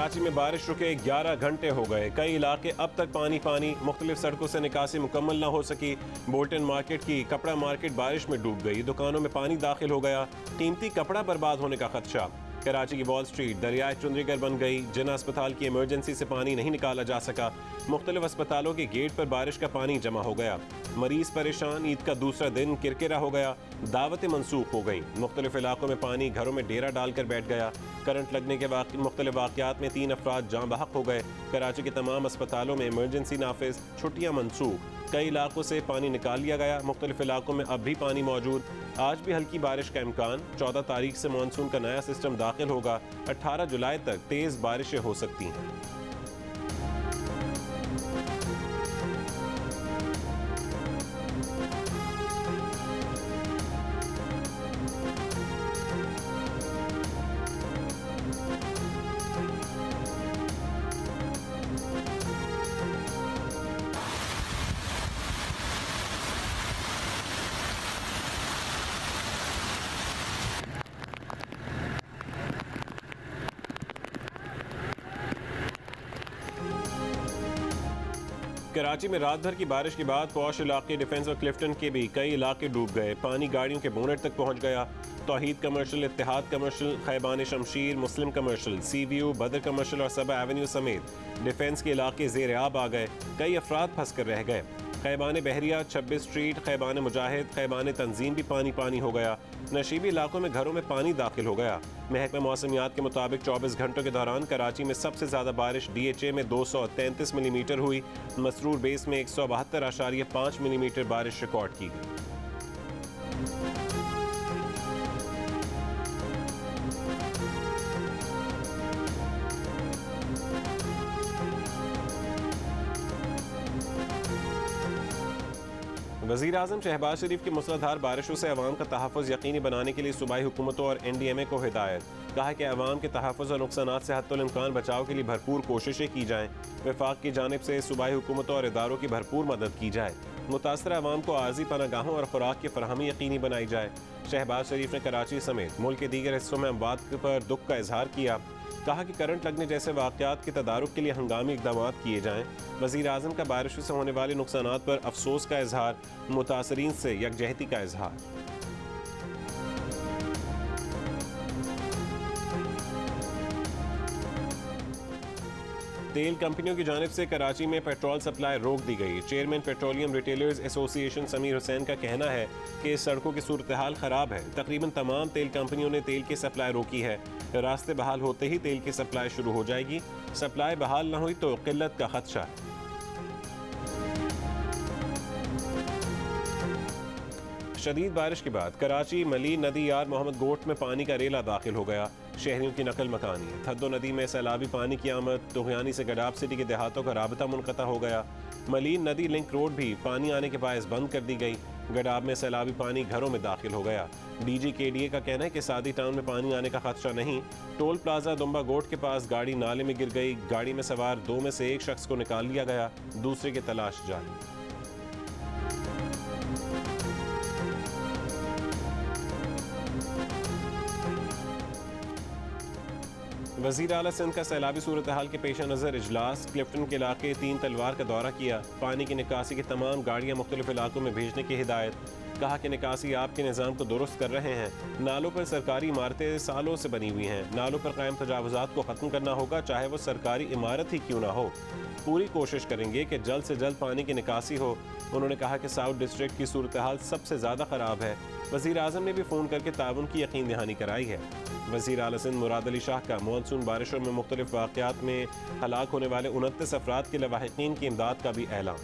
कराची में बारिश रुके 11 घंटे हो गए। कई इलाके अब तक पानी पानी। मुख्तलिफ सड़कों से निकासी मुकम्मल ना हो सकी। बोल्टन मार्केट की कपड़ा मार्केट बारिश में डूब गई। दुकानों में पानी दाखिल हो गया। कीमती कपड़ा बर्बाद होने का खदशा। कराची की वॉल स्ट्रीट दरियाए चुंदरीगर बन गई। जिना अस्पताल की इमरजेंसी से पानी नहीं निकाला जा सका। मुख्तलिफ अस्पतालों के गेट पर बारिश का पानी जमा हो गया। मरीज परेशान। ईद का दूसरा दिन किरकिरा हो गया। दावतें मनसूख हो गई। मुख्तलिफ इलाकों में पानी घरों में डेरा डालकर बैठ गया। करंट लगने के मुख्तलिफ वाक़यात में 3 अफराद जाँ बहक हो गए। कराची के तमाम अस्पतालों में इमरजेंसी नाफिज। छुट्टियाँ मनसूख। कई इलाकों से पानी निकाल लिया गया। मुख्तलिफ इलाकों में अब भी पानी मौजूद। आज भी हल्की बारिश का इम्कान। 14 तारीख से मानसून का नया सिस्टम दाखिल होगा। 18 जुलाई तक तेज़ बारिशें हो सकती हैं। कराची में रात भर की बारिश के बाद पौश इलाके डिफेंस और क्लिफ्टन के भी कई इलाके डूब गए। पानी गाड़ियों के बोनेट तक पहुंच गया। Tauheed commercial, Ittehad commercial, Khayaban Shamsheer, Muslim commercial, C V U, Badar commercial और सबा एवेन्यू समेत डिफेंस के इलाके ज़ेर आब आ गए। कई अफराद फंस कर रह गए। खैबान बहरिया, 26 स्ट्रीट, खैबान मुजाहिद, खैबान तंजीम भी पानी पानी हो गया। नशीबी इलाकों में घरों में पानी दाखिल हो गया। महकमा मौसमियात के मुताबिक 24 घंटों के दौरान कराची में सबसे ज़्यादा बारिश DHA में 233 मिलीमीटर हुई। मसरूर बेस में 172.5 मिलीमीटर बारिश रिकॉर्ड की गई। वज़ीर आज़म शहबाज शरीफ की मूसलाधार बारिशों से अवाम का तहफ़्फ़ुज़ यकीनी बनाने के लिए सूबाई हुकूमतों और NDMA को हिदायत। कहा कि अवाम के तहफ़्फ़ुज़ और नुकसानात से हद्दुल इम्कान बचाव के लिए भरपूर कोशिशें की जाएँ। वफाक की जानिब से सूबाई हुकूमतों और इदारों की भरपूर मदद की जाए। मुतासरा अवाम को आर्जी पनागाहों और खुराक की फराहमी यकीनी बनाई जाए। शहबाज शरीफ ने कराची समेत मुल्क के दीगर हिस्सों में अमवात पर दुख का इजहार किया। कहा कि करंट लगने जैसे वाक़यात के तदारुक के लिए हंगामी इक़दाम किए जाएँ। वज़ीर आज़म का बारिशों से होने वाले नुकसानात पर अफसोस का इजहार। मुतासरीन से यकजहती का इजहार। तेल कंपनियों की जानिब से कराची में पेट्रोल सप्लाई रोक दी गई। Chairman petroleum retailers association Sameer Hussain का कहना है कि सड़कों की सूरत हाल ख़राब है। तकरीबन तमाम तेल कंपनियों ने तेल की सप्लाई रोकी है। रास्ते बहाल होते ही तेल की सप्लाई शुरू हो जाएगी। सप्लाई बहाल न हुई तो किल्लत का खदशा है। शदीद बारिश के बाद कराची मली नदी यार मोहम्मद गोट में पानी का रेला दाखिल हो गया। शहरियों की नकल मकानी। थद्दो नदी में सैलाबी पानी की आमद। तुगयानी से गडाब सिटी के देहातों का राबता मुनक़ता हो गया। मलीन नदी लिंक रोड भी पानी आने के बायस बंद कर दी गई। गडाब में सैलाबी पानी घरों में दाखिल हो गया। DG KDA का कहना है कि सादी टाउन में पानी आने का खदशा नहीं। टोल प्लाजा दुम्बा गोट के पास गाड़ी नाले में गिर गई। गाड़ी में सवार 2 में से 1 शख्स को निकाल लिया गया। दूसरे की तलाश जारी। वज़ीर आला सिंध का सैलाबी सूरत हाल के पेश नज़र इजलास। क्लिफ्टन के इलाके 3 तलवार का दौरा किया। पानी की निकासी की तमाम गाड़ियाँ मुख्तलिफ इलाकों में भेजने की हिदायत। कहा कि निकासी आपके निज़ाम को दुरुस्त कर रहे हैं। नालों पर सरकारी इमारतें सालों से बनी हुई हैं। नालों पर कायम तजावुज़ात को ख़त्म करना होगा, चाहे वो सरकारी इमारत ही क्यों ना हो। पूरी कोशिश करेंगे कि जल्द से जल्द पानी की निकासी हो। उन्होंने कहा कि साउथ डिस्ट्रिक्ट की सूरत हाल सबसे ज़्यादा ख़राब है। वज़ीर आज़म ने भी फ़ोन करके ताउन की यकीन दहानी कराई है। वज़ीर आला सिंध मुराद अली शाह का मानसून बारिशों में मुख्तलिफ वाक़यात में हलाक होने वाले 29 अफराद के लवाहिकीन की इमदाद का भी ऐलान।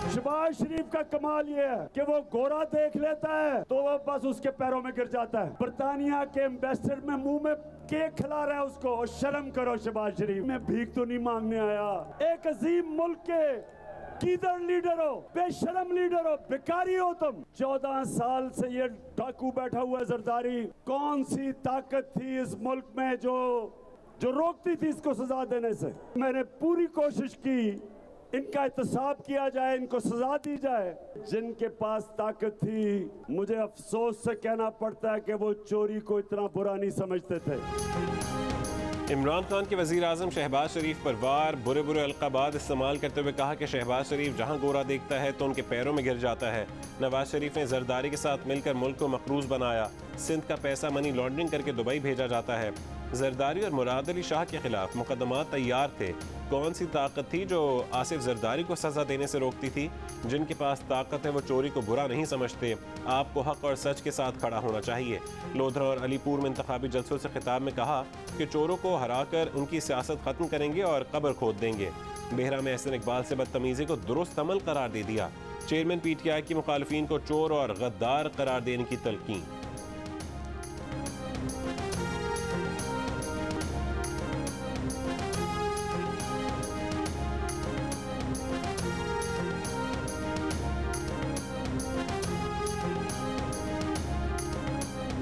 शहबाज शरीफ का कमाल ये है कि वो गोरा देख लेता है तो वो बस उसके पैरों में गिर जाता है। बरतानिया के एम्बेसडर में मुंह में केक खिला रहा है उसको। और शर्म करो शहबाज शरीफ। मैं भीख तो नहीं मांगने आया। एक अजीम मुल्क के किधर लीडर हो, बेशरम लीडर हो, बेकारी हो तुम। 14 साल से ये डाकू बैठा हुआ है जरदारी। कौन सी ताकत थी इस मुल्क में जो रोकती थी इसको सजा देने से। मैंने पूरी कोशिश की इनका एहतसाब किया जाए, इनको सजा दी जाए। जिनके पास ताकत थी, मुझे अफसोस से कहना पड़ता है कि वो चोरी को इतना बुरा नहीं समझते थे। इमरान खान के वज़ीर आज़म शहबाज शरीफ पर वार बुरे बुरे अलक़ाबात इस्तेमाल करते हुए कहा कि शहबाज शरीफ जहां गोरा देखता है तो उनके पैरों में गिर जाता है। नवाज शरीफ ने जरदारी के साथ मिलकर मुल्क को मकरूज बनाया। सिंध का पैसा मनी लॉन्ड्रिंग करके दुबई भेजा जाता है। जरदारी और मुराद अली शाह के खिलाफ मुकदमात तैयार थे। कौन सी ताकत थी जो आसिफ जरदारी को सजा देने से रोकती थी? जिनके पास ताकत है वो चोरी को बुरा नहीं समझते। आपको हक और सच के साथ खड़ा होना चाहिए। लोधरा और अलीपुर में इंतखाबी जलसों से खिताब में कहा कि चोरों को हराकर उनकी सियासत खत्म करेंगे और कब्र खोद देंगे। बेहरा में एहसन इकबाल से बदतमीजी को दुरुस्त अमल करार दे दिया। चेयरमैन PTI की मुखालिफिन को चोर और गद्दार करार देने की तलकीन।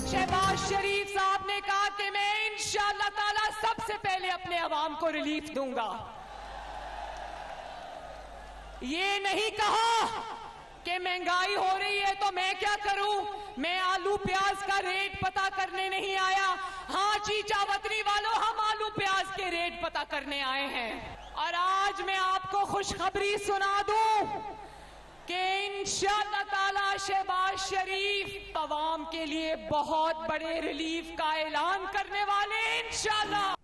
शहबाज शरीफ साहब ने कहा कि मैं इंशाअल्लाह ताला सबसे पहले अपने अवाम को रिलीफ दूंगा। ये नहीं कहा कि महंगाई हो रही है तो मैं क्या करूं, मैं आलू प्याज का रेट पता करने नहीं आया। हाँ चीचा वतनी वालों, हम आलू प्याज के रेट पता करने आए हैं। और आज मैं आपको खुशखबरी सुना दूं कि इंशाअल्लाह ताला शहबाज शरीफ अवाम के लिए बहुत बड़े रिलीफ का ऐलान करने वाले हैं इंशाअल्लाह।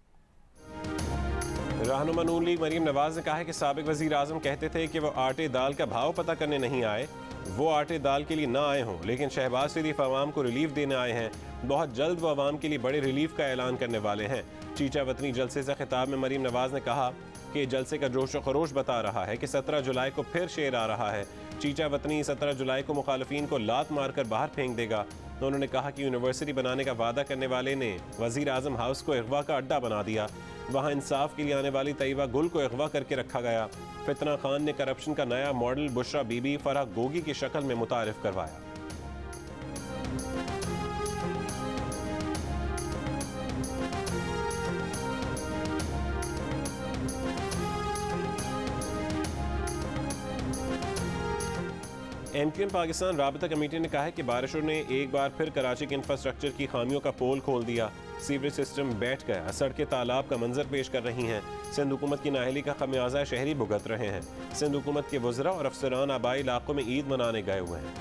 रहनुमा नून लीग मरीम नवाज ने कहा है कि साबिक वजीर आजम कहते थे कि वो आटे दाल का भाव पता करने नहीं आए, वो आटे दाल के लिए ना आए हों, लेकिन शहबाज शरीफ अवाम को रिलीफ देने आए हैं। बहुत जल्द वो अवाम के लिए बड़े रिलीफ का ऐलान करने वाले हैं। चीचा वतनी जलसे से खिताब में मरीम नवाज ने कहा कि जलसे का जोश व खरोश बता रहा है कि 17 जुलाई को फिर शेर आ रहा है। चीचा वतनी 17 जुलाई को मुखालिफिन को लात मारकर बाहर फेंक देगा। उन्होंने कहा कि यूनिवर्सिटी बनाने का वादा करने वाले ने वजीर आजम हाउस को अगवा का अड्डा बना दिया। वहाँ इंसाफ के लिए आने वाली तैयबा गुल को अगवा करके रखा गया। फितना खान ने करप्शन का नया मॉडल बुशरा बीबी फराह गोगी की शक्ल में मुतारिफ करवाया। MQM पाकिस्तान राबता कमेटी ने कहा है कि बारिशों ने एक बार फिर कराची के इंफ्रास्ट्रक्चर की खामियों का पोल खोल दिया। सीवरेज सिस्टम बैठ गया, सड़कें तालाब का मंजर पेश कर रही हैं। सिंध हुकूमत की नाअहली का खमियाजा शहरी भुगत रहे हैं। सिंध हुकूमत के वज़रा और अफसरान आबाई इलाकों में ईद मनाने गए हुए हैं।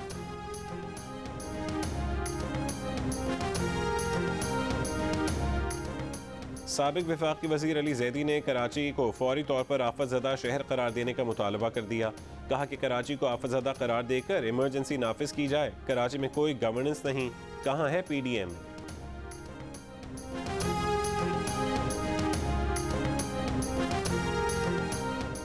साबिक वफाकी वज़ीर अली जैदी ने कराची को फौरी तौर पर आफतज़दा शहर करार देने का मुतालबा कर दिया। कहा कि कराची को आफतज़दा करार देकर इमरजेंसी नाफिज की जाए। कराची में कोई गवर्नेंस नहीं, कहाँ है PDM?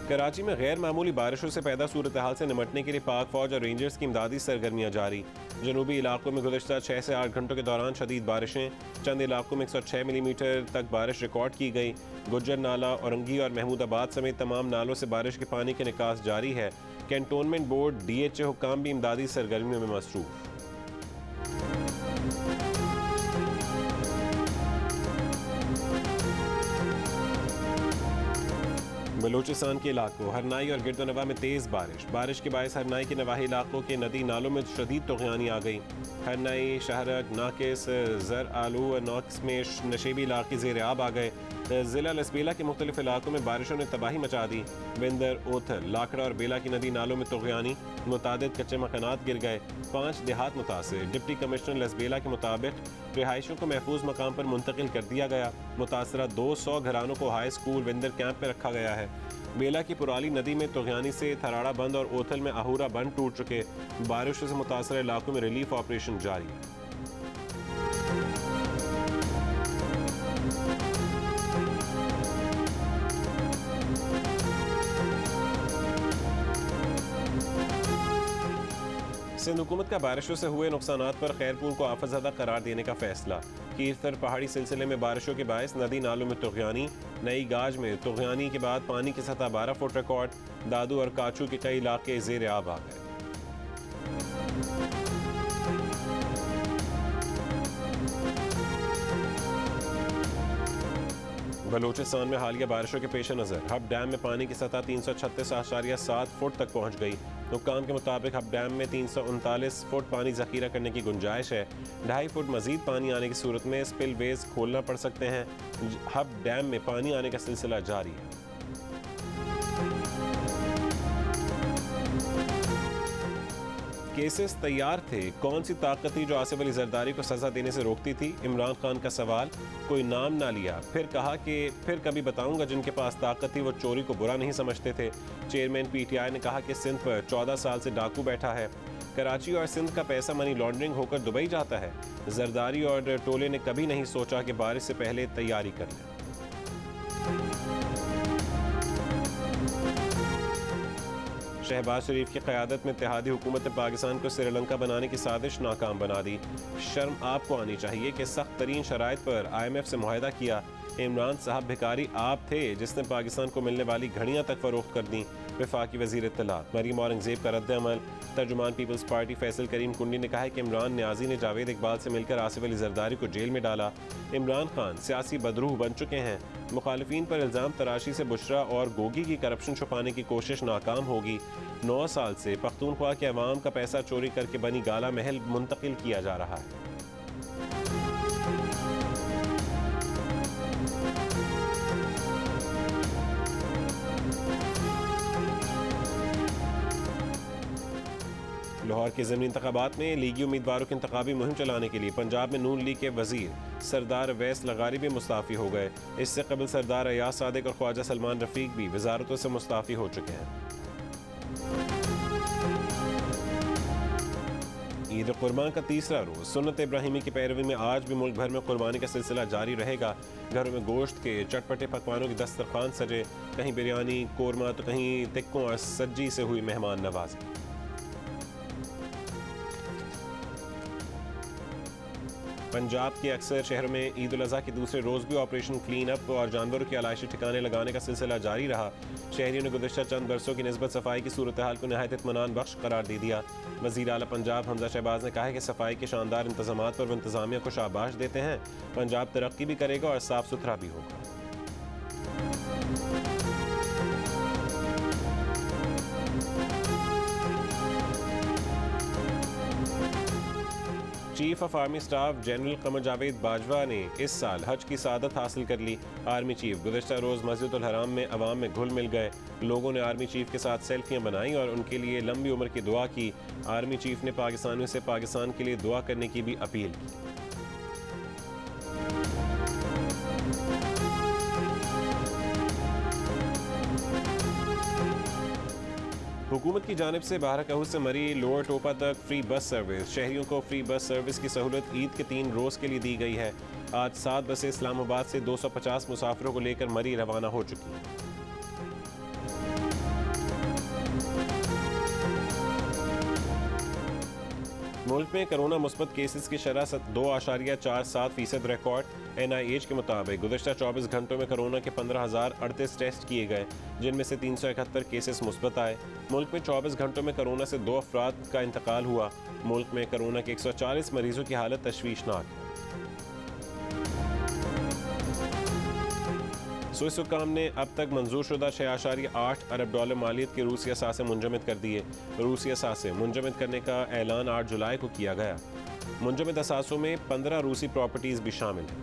कराची में गैर मामूली बारिशों से पैदा सूरत हाल से निमटने के लिए पाक फौज और रेंजर्स की इमदादी सरगर्मियाँ जारी। जनूबी इलाकों में गुज़श्ता 6 से 8 घंटों के दौरान शदीद बारिशें। चंद इलाकों में 106 मिलीमीटर तक बारिश रिकॉर्ड की गई। गुज्जर नाला, औरंगी और महमूदाबाद समेत तमाम नालों से बारिश के पानी के निकास जारी है। कैंटोनमेंट बोर्ड DHA हुक्काम भी इमदादी सरगर्मियों में मसरूफ। बलूचिस्तान के इलाकों हरनाई और गिरदोनवा में तेज़ बारिश के बायस हरनाई के नवाही इलाकों के नदी नालों में शदीद तूग़यानी आ गई। हरनाई, शहरक, नाकिस, जर आलू और नॉक्स में नशेबी इलाके ज़ेर आब आ गए। ज़िला लसबेला के मुख्तलिफ इलाकों में बारिशों ने तबाही मचा दी। बिंदर, ओथल, लाखड़ा और बेला की नदी नालों में तूग़यानी, मुतादिद कच्चे मकानात गिर गए। 5 देहात मुतासिर। डिप्टी कमिश्नर लसबेला के मुताबिक रिहायशियों को महफूज मकाम पर मुंतकिल कर दिया गया। मुतासरा 200 घरानों को हाई स्कूल विंदर कैंप में रखा गया है। बेला की पुराली नदी में तूग़यानी से थराड़ा बंद और ओथल में आहूरा बंद टूट चुके। बारिशों से मुतासर इलाकों में रिलीफ ऑपरेशन जारी है। सिंध हुकूमत का बारिशों से हुए नुकसानात पर खैरपुर को आफतज़दा करार देने का फैसला। कीरतर पहाड़ी सिलसिले में बारिशों के बायस नदी नालों में तूग़यानी। नई गाज में तूग़यानी के बाद पानी की सतह 12 फुट रिकॉर्ड। दादू और काचू के कई इलाके ज़ेर आब आ गए। बलूचिस्तान में हालिया बारिशों के पेश नज़र हब डैम में पानी की सतह 336.7 फुट तक पहुँच गई। हुक्काम के मुताबिक हब डैम में 339 फुट पानी जखीरा करने की गुंजाइश है। 2.5 फुट मजीद पानी आने की सूरत में स्पिल वेज खोलना पड़ सकते हैं। हब डैम में पानी आने का सिलसिला जारी है। केसेस तैयार थे, कौन सी ताकत थी जो आसिफ अली जरदारी को सजा देने से रोकती थी? इमरान खान का सवाल। कोई नाम ना लिया, फिर कहा कि फिर कभी बताऊंगा जिनके पास ताकत थी वो चोरी को बुरा नहीं समझते थे। चेयरमैन पीटीआई ने कहा कि सिंध पर 14 साल से डाकू बैठा है। कराची और सिंध का पैसा मनी लॉन्ड्रिंग होकर दुबई जाता है। जरदारी और टोले ने कभी नहीं सोचा कि बारिश से पहले तैयारी कर लें। शहबाज शरीफ की क़यादत में इत्तेहादी हुकूमत ने पाकिस्तान को श्रीलंका बनाने की साजिश नाकाम बना दी। शर्म आपको आनी चाहिए कि सख्त तरीन शराइत पर IMF से मुआहदा किया। इमरान साहब भिखारी आप थे जिसने पाकिस्तान को मिलने वाली घड़ियाँ तक फरोख्त कर दी। वफाकी वज़ीर इत्तलात मरीम औरंगज़ेब का रद्द-ए-अमल। तर्जुमान पीपल्स पार्टी फैसल करीम कुंडी ने कहा है कि इमरान न्याजी ने जावेद इकबाल से मिलकर आसिफ अली जरदारी को जेल में डाला। इमरान खान सियासी बदरूह बन चुके हैं। मुखालिफिन पर इल्ज़ाम तराशी से बुशरा और गोगी की करप्शन छुपाने की कोशिश नाकाम होगी। 9 साल से पख्तूनख्वा के अवाम का पैसा चोरी करके बनी गाला महल मुंतकिल किया जा रहा है। लाहौर के ज़मीनी इंतखाबात में लीगी उम्मीदवारों की इंतखाबी मुहिम चलाने के लिए पंजाब में नून लीग के वजीर सरदार अवैस लगारी भी मुस्ताफ़ी हो गए। इससे कबल सरदार अयाज सादिक और ख्वाजा सलमान रफ़ीक भी वजारतों से मुस्ताफ़ी हो चुके हैं। ईद कुर्बान का तीसरा रोज़ सुन्नत इब्राहिमी की पैरवी में आज भी मुल्क भर में कुर्बानी का सिलसिला जारी रहेगा। घरों में गोश्त के चटपटे पकवानों की दस्तरखान सजे, कहीं बिरयानी कोरमा तो कहीं टिक्कों और सज्जी से हुई मेहमान नवाजी। पंजाब के अक्सर शहरों में ईद उल अज़हा के दूसरे रोज़ भी ऑपरेशन क्लीन अप और जानवरों के आलाइशी ठिकाने लगाने का सिलसिला जारी रहा। शहरियों ने गुज़िश्ता चंद बरसों की निस्बत सफाई की सूरत हाल को नहायत इत्मीनान बख्श करार दे दिया। वज़ीर आला पंजाब हमजा शहबाज ने कहा है कि सफाई के शानदार इंतजामात पर वो इंतजामिया को शाबाश देते हैं। पंजाब तरक्की भी करेगा और साफ सुथरा भी होगा। Chief of army staff general Qamar Javed Bajwa ने इस साल हज की सादत हासिल कर ली। आर्मी चीफ गुज़िश्ता रोज़ मस्जिद उल हराम में अवाम में घुल मिल गए। लोगों ने आर्मी चीफ के साथ सेल्फियां बनाई और उनके लिए लंबी उम्र की दुआ की। आर्मी चीफ ने पाकिस्तानियों से पाकिस्तान के लिए दुआ करने की भी अपील की। हुकूमत की जानिब से बारहकहू से मरी लोअर टोपा तक फ्री बस सर्विस। शहरियों को फ्री बस सर्विस की सहूलत ईद के 3 रोज़ के लिए दी गई है। आज 7 बसें इस्लामाबाद से 250 मुसाफिरों को लेकर मरी रवाना हो चुकी हैं। मुल्क में कोरोना मुस्बत केसेस की शरह 2.47% रिकॉर्ड। NIH के मुताबिक गुज़िश्ता 24 घंटों में कोरोना के 15,038 टेस्ट किए गए, जिनमें से 371 केसेस मुस्बत आए। मुल्क में 24 घंटों में कोरोना से 2 अफराद का इंतकाल हुआ। मुल्क में कोरोना के 140 मरीजों की हालत तशवीशनाक है। स्विस हुक्काम ने अब तक मंजूर शुदा 6.8 अरब डॉलर मालियत के रूसी असासे मुंजमद कर दिए। रूसी असासे मुंजमद करने का ऐलान 8 जुलाई को किया गया। मुंजमद असासों में 15 रूसी प्रॉपर्टीज भी शामिल हैं।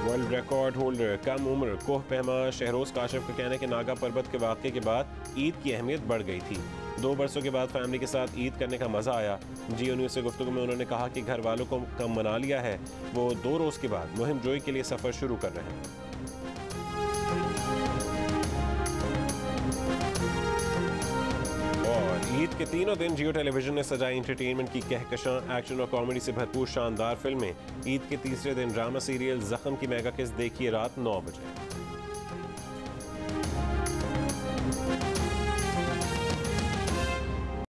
वर्ल्ड रिकॉर्ड होल्डर कम उम्र कोह पहमा शहरोज काशिफ का कहना है कि नागा पर्वत के वाक़े के बाद ईद की अहमियत बढ़ गई थी। 2 बरसों के बाद फैमिली के साथ ईद करने का मज़ा आया। जियो न्यूज़ से गुफ्तगू में उन्होंने कहा कि घर वालों को कम मना लिया है। वो 2 रोज़ के बाद मुहिम जोई के लिए सफ़र शुरू कर रहे हैं। और ईद के तीनों दिन जियो टेलीविजन ने सजाई इंटरटेनमेंट की कहकशां, एक्शन और कॉमेडी से भरपूर शानदार फिल्में। ईद के तीसरे दिन ड्रामा सीरियल ज़ख्म की मेगा किस्त देखिए रात 9 बजे।